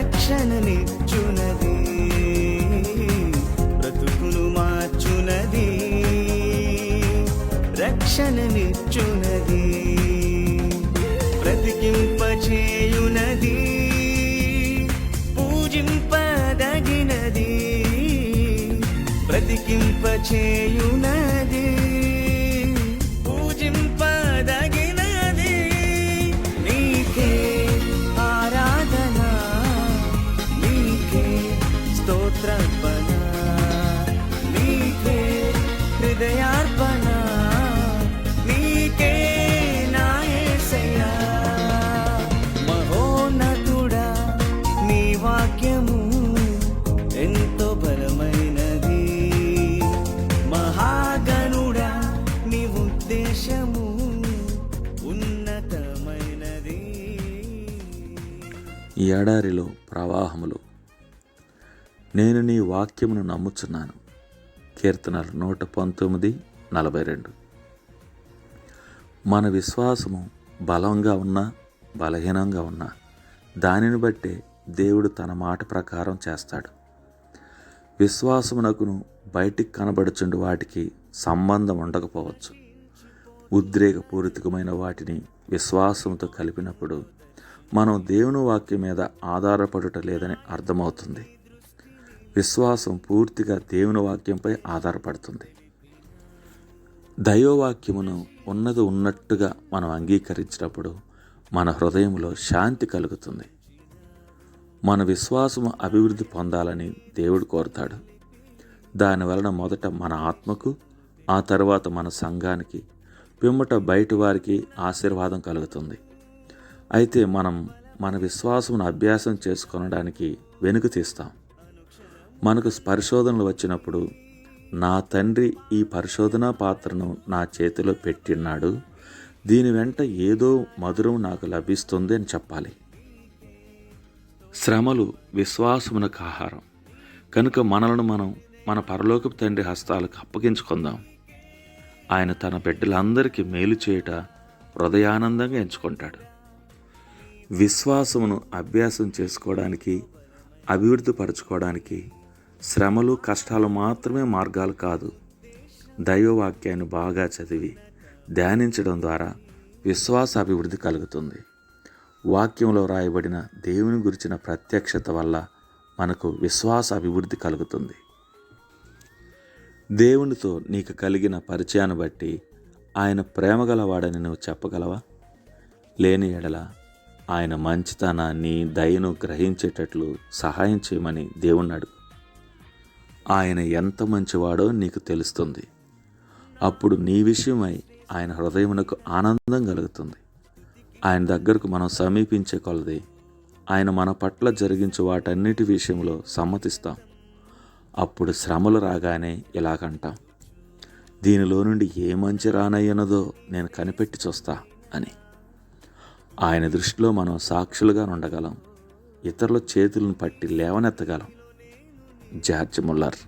రక్షణనిచ్చునది, బ్రతుకును మార్చునది, రక్షణనిచ్చునది, బ్రతికింపచేయునది, పూజింపదగినది, బ్రతికింపచేయునది, పూజింపదగినది. నీకే ఆరాధన, నీకే స్తోత్రార్పణ, నీకే హృదయార్పణ, నీకే నా యేసయ్యా. మహోన్నతుడా నీ వాక్యము ఎంతో బలమైనది, మహాగణుడా నీ ఉద్దేశము ఉన్నతమైనది. ఈ ఎడారిలో ప్రవాహములు, నేను నీ వాక్యమును నమ్ముచున్నాను. కీర్తనలు 119:42. మన విశ్వాసము బలంగా ఉన్నా బలహీనంగా ఉన్నా దానిని బట్టే దేవుడు తన మాట ప్రకారం చేస్తాడు. విశ్వాసమునకును బయటికి కనబడుచుండు వాటికి సంబంధం ఉండకపోవచ్చు. ఉద్రేకపూరితమైన వాటిని విశ్వాసంతో కలిపినప్పుడు మనం దేవుని వాక్యం మీద ఆధారపడుట లేదని అర్థమవుతుంది. విశ్వాసం పూర్తిగా దేవుని వాక్యంపై ఆధారపడుతుంది. దైవవాక్యమును ఉన్నది ఉన్నట్టుగా మనం అంగీకరించినప్పుడు మన హృదయంలో శాంతి కలుగుతుంది. మన విశ్వాసము అభివృద్ధి పొందాలని దేవుడు కోరుతాడు. దానివలన మొదట మన ఆత్మకు, ఆ తర్వాత మన సంఘానికి, పిమ్మట బయట వారికి ఆశీర్వాదం కలుగుతుంది. అయితే మనం మన విశ్వాసమును అభ్యాసం చేసుకొనడానికి వెనుక తీస్తాం. మనకు పరిశోధనలు వచ్చినప్పుడు, నా తండ్రి ఈ పరిశోధనా పాత్రను నా చేతిలో పెట్టినాడు, దీని వెంట ఏదో మధురం నాకు లభిస్తుంది అని చెప్పాలి. శ్రమలు విశ్వాసమునకు ఆహారం కనుక మనలను మనం మన పరలోకపు తండ్రి హస్తాలకు అప్పగించుకుందాం. ఆయన తన బిడ్డలందరికీ మేలు చేయుట హృదయానందంగా ఎంచుకుంటాడు. విశ్వాసమును అభ్యాసం చేసుకోవడానికి, అభివృద్ధి పరచుకోవడానికి శ్రమలు, కష్టాలు మాత్రమే మార్గాలు కాదు. దైవవాక్యాన్ని బాగా చదివి ధ్యానించడం ద్వారా విశ్వాస అభివృద్ధి కలుగుతుంది. వాక్యంలో రాయబడిన దేవుని గురించిన ప్రత్యక్షత వల్ల మనకు విశ్వాస అభివృద్ధి కలుగుతుంది. దేవునితో నీకు కలిగిన పరిచయాన్ని బట్టి ఆయన ప్రేమగలవాడని నువ్వు చెప్పగలవా? లేని ఎడల ఆయన మంచితనాన్ని, దయను గ్రహించేటట్లు సహాయం చేయమని దేవుణ్ణి అడుగు. ఆయన ఎంత మంచివాడో నీకు తెలుస్తుంది. అప్పుడు నీ విషయమై ఆయన హృదయమునకు ఆనందం కలుగుతుంది. ఆయన దగ్గరకు మనం సమీపించే కొలది ఆయన మన పట్ల జరిగించే వాటన్నిటి విషయంలో సమ్మతిస్తాం. అప్పుడు శ్రమలు రాగానే ఇలాగంటాం, దీనిలో నుండి ఏ మంచి రానయ్యనదో నేను కనిపెట్టి చూస్తా అని. ఆయన దృష్టిలో మనం సాక్షులుగా ఉండగలం, ఇతరుల చేతులను పట్టి లేవనెత్తగలం. George Muller.